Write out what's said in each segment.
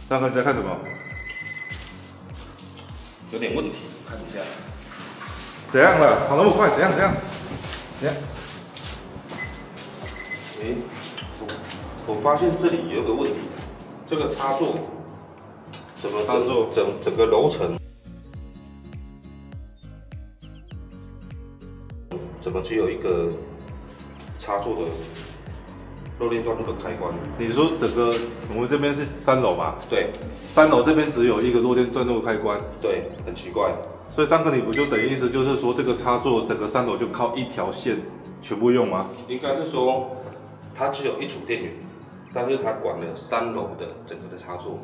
大哥你在看什么？有点问题，看一下。怎样了？跑那么快？怎样？诶，我发现这里有个问题，这个插座怎么整个楼层怎么只有一个插座的漏电断路的开关？你说整个我们这边是3楼嘛？对3楼这边只有一个漏电断路开关，对，很奇怪。所以张哥你不就等于意思就是说这个插座整个3楼就靠一条线全部用吗？应该是说它只有一组电源，但是它管了3楼的整个的插座。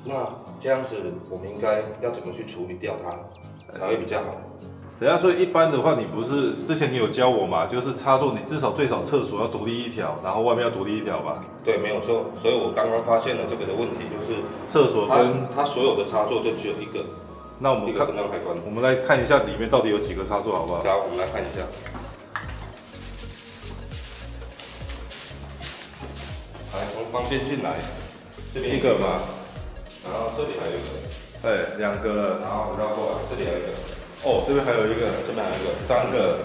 那这样子我们应该要怎么去处理掉它才会比较好？等下，所以一般的话，你不是之前你有教我嘛？就是插座，你至少最少厕所要独立一条，然后外面要独立一条吧？对，没有错。所以我刚刚发现了这个的问题，就是厕所跟它所有的插座就只有一个。那我们看，我们来看一下里面到底有几个插座，好不好？好，我们来看一下。来，从旁边进来，这边一个嘛，然后这里还有一个，2个了，然后绕过来，这里还有一个，哦，这边还有一个，这边还有一个，3个。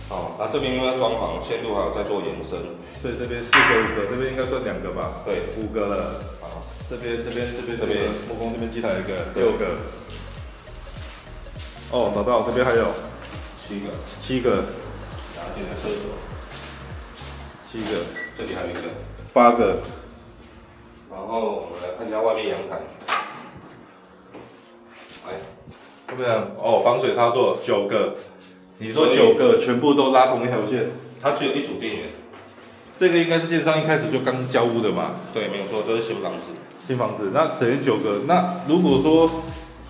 好，那这边因为装潢线路还有在做延伸，所以这边4个5个，这边应该算2个吧？对，5个了。好，这边木工这边机台1个，6个。哦，找到，这边还有7个，然后进来厕所7个，这里还有一个8个。然后我们来看一下外面阳台，来，怎么样？哦，防水插座9个，你说9个全部都拉同一条线，它只有一组电源。这个应该是建商一开始就刚交屋的嘛？对，没有错，这是新房子。新房子，那等于9个。那如果说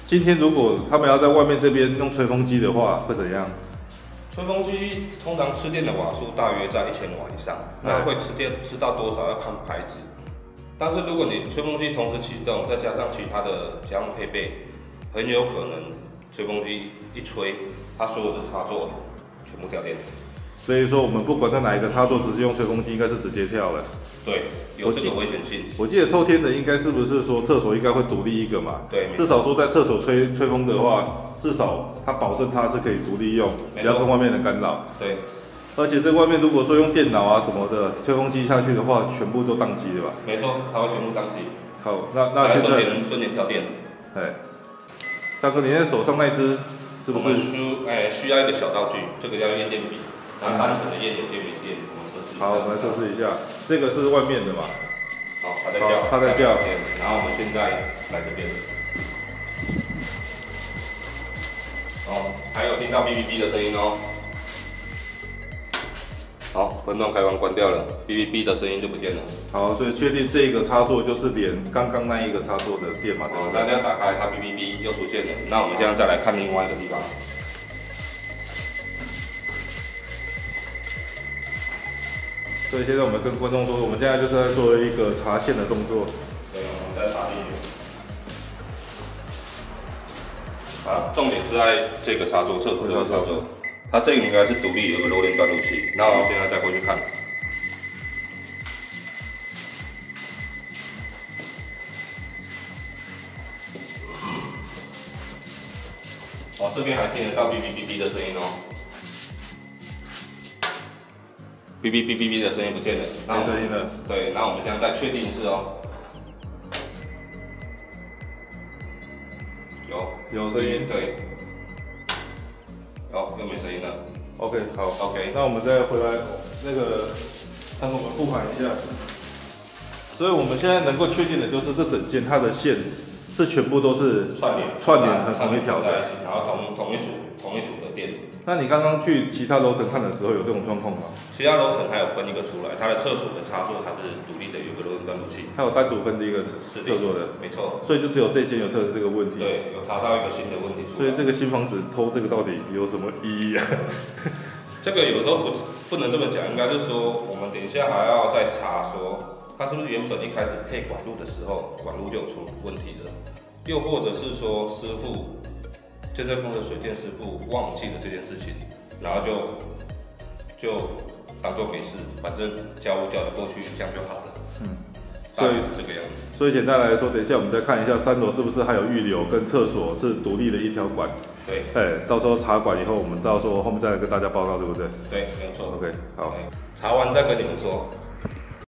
今天如果他们要在外面这边用吹风机的话，会怎样？吹风机通常吃电的瓦数大约在1000瓦以上，那会吃到多少要看牌子。但是如果你吹风机同时启动，再加上其他的家用配备，很有可能吹风机一吹，它所有的插座全部掉电。所以说我们不管在哪一个插座，直接用吹风机应该是直接跳了。对，有这个危险性。我记得透天的应该是不是说厕所应该会独立一个嘛？对，至少说在厕所吹风的话，至少它保证它是可以独立用，不要跟外面的干扰。对。而且这外面如果说用电脑啊什么的吹风机下去的话，全部都宕机了吧？没错，它会全部宕机。好，那现在瞬间跳电。哎，大哥，你在手上那只是不是？需要一个小道具，这个叫验电笔，然后单纯的验有电没电，我们测试。好，我们来测试一下，这个是外面的嘛？好，它在叫，它在叫。然后我们现在来这边。哦，还有听到哔哔哔的声音哦。好，分段开关关掉了，哔哔哔的声音就不见了。好，所以确定这个插座就是连刚刚那一个插座的电嘛？好，大家打开它哔哔哔又出现了。那我们现在再来看另外一个地方。所以现在我们跟观众说，我们现在就是在做一个插线的动作。对，我们在插进去。好，重点是在这个插座，厕所这个插座。它这个应该是独立有个漏电断路器，那我们现在再过去看。哦，这边还听得到哔哔哔哔的声音哦，哔哔哔哔哔的声音不见了，没声音了。对，那我们现在再确定一次哦。有声音，对。好，又没声音了。OK， 好 ，OK， 那我们再回来那个，看我们复盘一下。所以我们现在能够确定的就是这整件它的线是全部都是串联成同一条的，然后同一组的电。那你刚刚去其他楼层看的时候有这种状况吗？其他楼层还有分一个出来，它的厕所的插座它是独立的，有个漏电断路器。它有单独分的一个厕所的，没错。所以就只有这间有测试这个问题。对，有查到一个新的问题出来。所以这个新房子偷这个到底有什么意义啊？这个有时候不能这么讲，应该是说我们等一下还要再查说，它是不是原本一开始配管路的时候管路就有出问题了，又或者是说师傅建设公司的水电师傅忘记了这件事情，然后就当做没事，反正交屋交得过去，这样就好了。大约是这个样子。所以简单来说，等一下我们再看一下3楼是不是还有预留跟厕所是独立的一条管。对，到时候查管以后，我们到时候后面再来跟大家报告，对不对？对，没有错。OK， 好，查完再跟你们说。